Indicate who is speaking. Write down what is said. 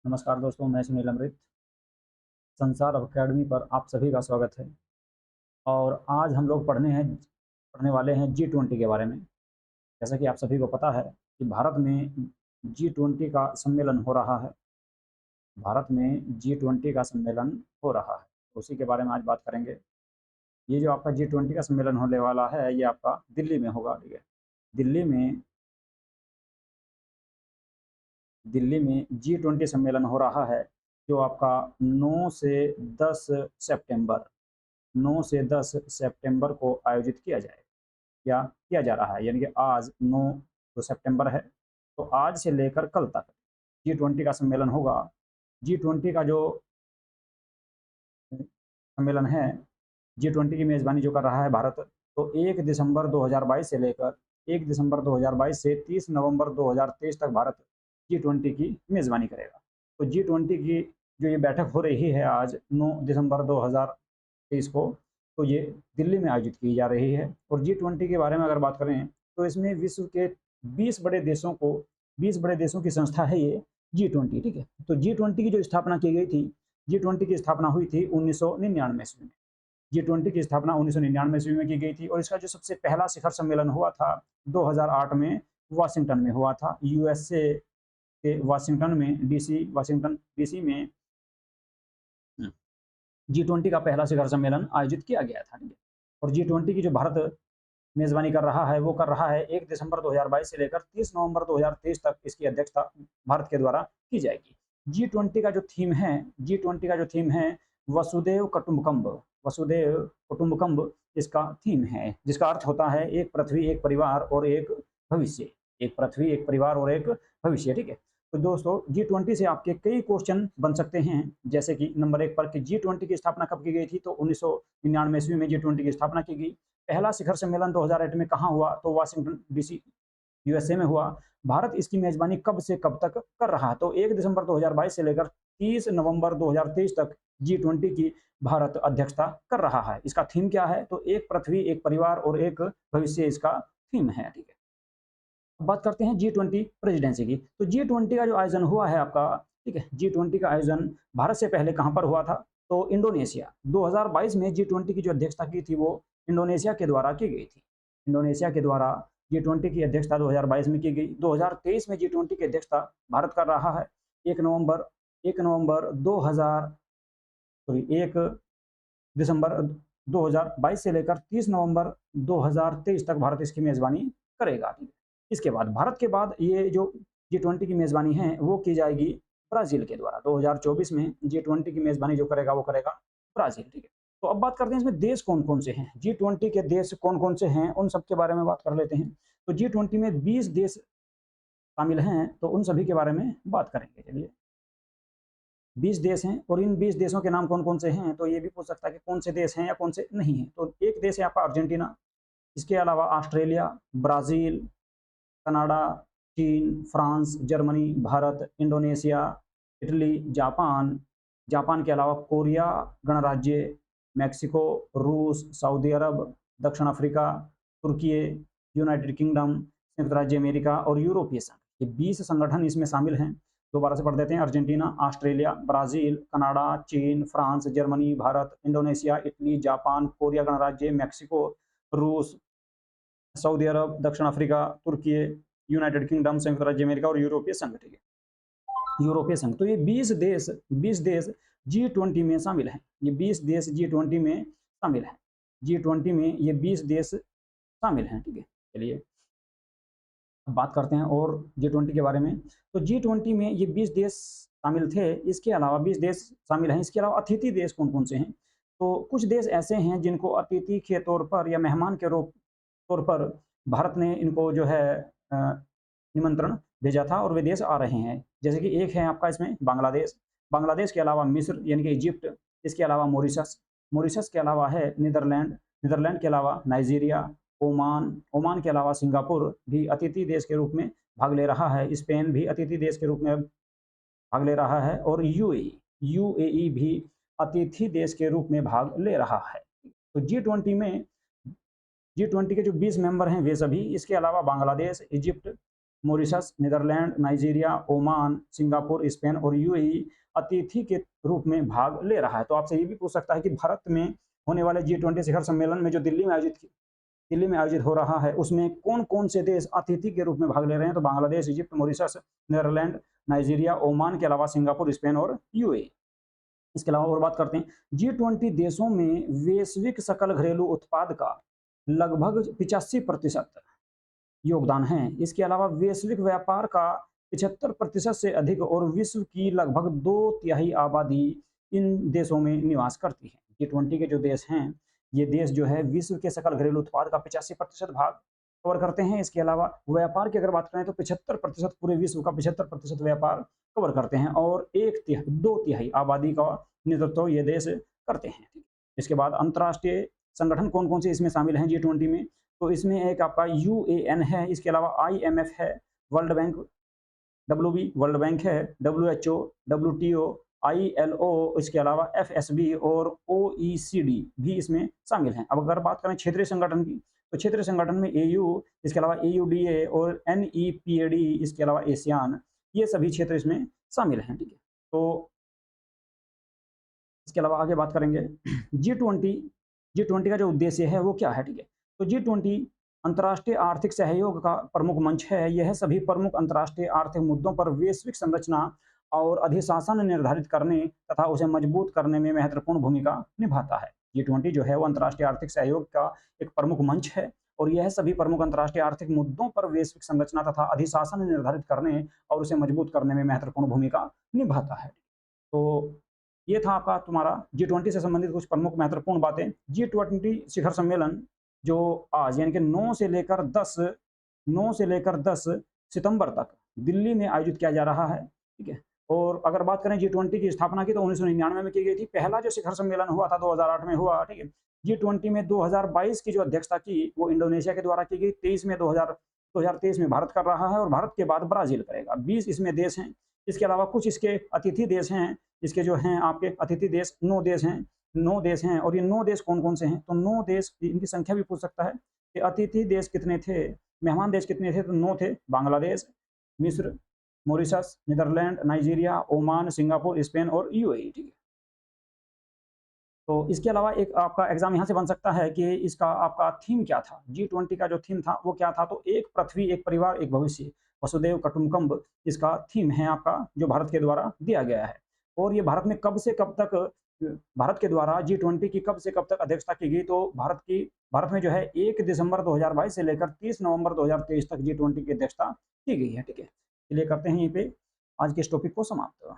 Speaker 1: नमस्कार दोस्तों, मैं सुनील अमृत। संसार अकेडमी पर आप सभी का स्वागत है। और आज हम लोग पढ़ने वाले हैं G20 के बारे में। जैसा कि आप सभी को पता है कि भारत में G20 का सम्मेलन हो रहा है। भारत में G20 का सम्मेलन हो रहा है, उसी के बारे में आज बात करेंगे। ये जो आपका G20 का सम्मेलन होने वाला है, ये आपका दिल्ली में होगा। ठीक है, दिल्ली में G20 सम्मेलन हो रहा है, जो आपका 9 से 10 सितंबर 9 से 10 सितंबर को आयोजित किया जाएगा। क्या किया जा रहा है, यानी कि आज 9 जो सितंबर है, तो आज से लेकर कल तक G20 का सम्मेलन होगा। G20 का जो सम्मेलन है, G20 की मेज़बानी जो कर रहा है भारत, तो 1 दिसंबर 2022 से लेकर 1 दिसंबर 2022 से 30 नवंबर 2023 तक भारत G20 की मेज़बानी करेगा। तो G20 की जो ये बैठक हो रही है आज 9 दिसंबर 2023 को, तो ये दिल्ली में आयोजित की जा रही है। और G20 के बारे में अगर बात करें, तो इसमें विश्व के 20 बड़े देशों की संस्था है ये G20। ठीक है, तो G20 की जो स्थापना की गई थी, G20 की स्थापना हुई थी 1999 ईस्वी में। G20 की स्थापना 1999 ईस्वी में की गई थी, और इसका जो सबसे पहला शिखर सम्मेलन हुआ था 2008 में वाशिंगटन में हुआ था। यूएसए के वाशिंगटन डीसी में G20 का पहला शिखर सम्मेलन आयोजित किया गया था। ठीक है, और G20 की जो भारत मेज़बानी कर रहा है, वो कर रहा है 1 दिसंबर 2022 से लेकर 30 नवंबर 2023 तक इसकी अध्यक्षता भारत के द्वारा की जाएगी। G20 का जो थीम है, G20 का जो थीम है वसुदेव कुटुंबकम इसका थीम है, जिसका अर्थ होता है एक पृथ्वी, एक परिवार और एक भविष्य। एक पृथ्वी, एक परिवार और एक भविष्य। ठीक है, तो दोस्तों G20 से आपके कई क्वेश्चन बन सकते हैं, जैसे कि नंबर 1 पर कि G20 की स्थापना कब की गई थी, तो 1999 ईस्वी में G20 की स्थापना की गई। पहला शिखर सम्मेलन 2008 में कहाँ हुआ, तो वाशिंगटन डीसी यूएसए में हुआ। भारत इसकी मेजबानी कब से कब तक कर रहा है, तो 1 दिसंबर 2022 से लेकर 30 नवंबर 2023 तक G20 की भारत अध्यक्षता कर रहा है। इसका थीम क्या है, तो एक पृथ्वी, एक परिवार और एक भविष्य इसका थीम है। ठीक है, बात करते हैं G20 प्रेसिडेंसी की। तो G20 का जो आयोजन हुआ है आपका, ठीक है, G20 का आयोजन भारत से पहले कहाँ पर हुआ था, तो इंडोनेशिया। 2022 में G20 की जो अध्यक्षता की थी, वो इंडोनेशिया के द्वारा की गई थी। इंडोनेशिया के द्वारा G20 की अध्यक्षता 2022 में की गई। 2023 में G20 की अध्यक्षता भारत कर रहा है। 1 दिसंबर 2022 से लेकर 30 नवंबर 2023 तक भारत इसकी मेजबानी करेगा। इसके बाद भारत के बाद ये जो G20 की मेजबानी है, वो की जाएगी ब्राजील के द्वारा। 2024 में G20 की मेजबानी जो करेगा, वो करेगा ब्राजील। ठीक है, तो अब बात करते हैं इसमें देश कौन कौन से हैं, G20 के देश कौन कौन से हैं, उन सब के बारे में बात कर लेते हैं। तो G20 में 20 देश शामिल हैं, तो उन सभी के बारे में बात करेंगे। चलिए, 20 देश हैं, और इन 20 देशों के नाम कौन कौन से हैं, तो ये भी पूछ सकता है कि कौन से देश हैं या कौन से नहीं हैं। तो एक देश है आपका अर्जेंटीना, इसके अलावा ऑस्ट्रेलिया, ब्राज़ील, कनाडा, चीन, France, Germany, Bharat, Indonesia, Italy, Japan. Japan के अलावा कोरिया गणराज्य, मेक्सिको, रूस, सऊदी अरब, दक्षिण अफ्रीका, तुर्की, यूनाइटेड किंगडम, संयुक्त राज्य अमेरिका और यूरोपीय संघ। ये 20 संगठन इसमें शामिल हैं। दोबारा से पढ़ देते हैं। अर्जेंटीना, ऑस्ट्रेलिया, ब्राज़ील, कनाडा, चीन, France, Germany, Bharat, Indonesia, Italy, Japan, Korea गणराज्य, मेक्सिको, रूस, सऊदी अरब, दक्षिण अफ्रीका, तुर्की, यूनाइटेड किंगडम, संयुक्त राज्य अमेरिका और यूरोपीय संघ। ठीक है, यूरोपीय संघ। तो ये 20 देश G20 में शामिल हैं। ये 20 देश G20 में शामिल हैं। G20 में ये 20 देश शामिल हैं। ठीक है, चलिए अब बात करते हैं और G20 के बारे में। तो G20 में ये 20 देश शामिल थे, इसके अलावा 20 देश शामिल हैं। इसके अलावा अतिथि देश कौन कौन से हैं, तो कुछ देश ऐसे हैं जिनको अतिथि के तौर पर या मेहमान के रूप तौर पर भारत ने इनको जो है निमंत्रण भेजा था, और वे देश आ रहे हैं। जैसे कि एक है आपका इसमें बांग्लादेश, बांग्लादेश के अलावा मिस्र यानी कि इजिप्ट, इसके अलावा मॉरिशस, मॉरिशस के अलावा है नीदरलैंड, नीदरलैंड के अलावा नाइजीरिया, ओमान, ओमान के अलावा सिंगापुर भी अतिथि देश के रूप में भाग ले रहा है। स्पेन भी अतिथि देश के रूप में भाग ले रहा है, और यूएई भी अतिथि देश के रूप में भाग ले रहा है। तो G20 में G20 के जो 20 मेंबर हैं वे सभी, इसके अलावा Bangladesh, Egypt, Mauritius, Netherlands, Nigeria, Oman, Singapore, Spain और यूएई अतिथि के रूप में भाग ले रहा है। तो आपसे ये भी पूछ सकता है कि भारत में होने वाले G20 शिखर सम्मेलन में जो दिल्ली में आयोजित हो रहा है, उसमें कौन कौन से देश अतिथि के रूप में भाग ले रहे हैं? तो Bangladesh, Egypt, Mauritius, Netherlands, Nigeria, Oman के अलावा सिंगापुर, स्पेन और यूएई। इसके अलावा और बात करते हैं, G20 देशों में वैश्विक सकल घरेलू उत्पाद का लगभग 85% योगदान है। इसके अलावा वैश्विक व्यापार का 75% से अधिक और विश्व की लगभग 2/3 आबादी इन देशों में निवास करती है। G20 के जो देश हैं, ये देश जो है विश्व के सकल घरेलू उत्पाद का 85% भाग कवर करते हैं। इसके अलावा व्यापार की अगर बात करें तो 75% पूरे विश्व का 75% व्यापार कवर करते हैं और 2/3 आबादी का नेतृत्व ये देश करते हैं। इसके बाद अंतर्राष्ट्रीय संगठन कौन कौन से इसमें शामिल हैं G20 में? तो इसमें एक आपका UAN है, इसके अलावा IMF है, world bank WB world bank है, WHO, WTO, ILO, इसके अलावा FSB और OECD भी इसमें शामिल हैं। अब अगर बात करें क्षेत्रीय संगठन की, तो क्षेत्रीय संगठन में AU, इसके अलावा AUDA और NEPAD, इसके अलावा एशियान, ये सभी क्षेत्र इसमें शामिल हैं। ठीक है, तो इसके अलावा आगे बात करेंगे G20 का जो उद्देश्य है वो क्या है? ठीक है, तो G20 अंतर्राष्ट्रीय आर्थिक सहयोग का प्रमुख मंच है। यह सभी प्रमुख अंतर्राष्ट्रीय आर्थिक मुद्दों पर वैश्विक संरचना और अधिशासन निर्धारित करने तथा उसे मजबूत करने में महत्वपूर्ण भूमिका निभाता है। G20 जो है वो अंतर्राष्ट्रीय आर्थिक सहयोग का एक प्रमुख मंच है और यह सभी प्रमुख अंतर्राष्ट्रीय आर्थिक मुद्दों पर वैश्विक संरचना तथा अधिशासन निर्धारित करने और उसे मजबूत करने में महत्वपूर्ण भूमिका निभाता है। तो ये था आपका तुम्हारा G20 से संबंधित कुछ प्रमुख महत्वपूर्ण बातें। G20 शिखर सम्मेलन जो आज यानी कि 9 से लेकर 10 सितंबर तक दिल्ली में आयोजित किया जा रहा है। ठीक है, और अगर बात करें G20 की स्थापना की तो 1999 में की गई थी। पहला जो शिखर सम्मेलन हुआ था 2008 में हुआ। ठीक है, G20 में 2022 की जो अध्यक्षता की वो इंडोनेशिया के द्वारा की गई। 2023 में भारत कर रहा है और भारत के बाद ब्राजील करेगा। 20 इसमें देश हैं। इसके अलावा कुछ इसके अतिथि देश हैं, इसके जो हैं आपके अतिथि देश 9 देश हैं और ये 9 देश कौन कौन से हैं? तो 9 देश, इनकी संख्या भी पूछ सकता है कि अतिथि देश कितने थे, मेहमान देश कितने थे? तो 9 थे। बांग्लादेश, मिस्र, Mauritius, Netherlands, Nigeria, Oman, Singapore, Spain और यूएई। ठीक है, तो इसके अलावा एक आपका एग्जाम यहाँ से बन सकता है कि इसका आपका थीम क्या था? G20 का जो थीम था वो क्या था? तो एक पृथ्वी, एक परिवार, एक भविष्य, वसुदेव कुटुंबकम इसका थीम है आपका, जो भारत के द्वारा दिया गया है। और ये भारत में कब से कब तक भारत के द्वारा G20 की कब से कब तक अध्यक्षता की गई? तो भारत में जो है 1 दिसंबर 2022 से लेकर 30 नवंबर 2023 तक G20 की अध्यक्षता की गई है। ठीक है, चलिए करते हैं यहीं पे आज के इस टॉपिक को समाप्त।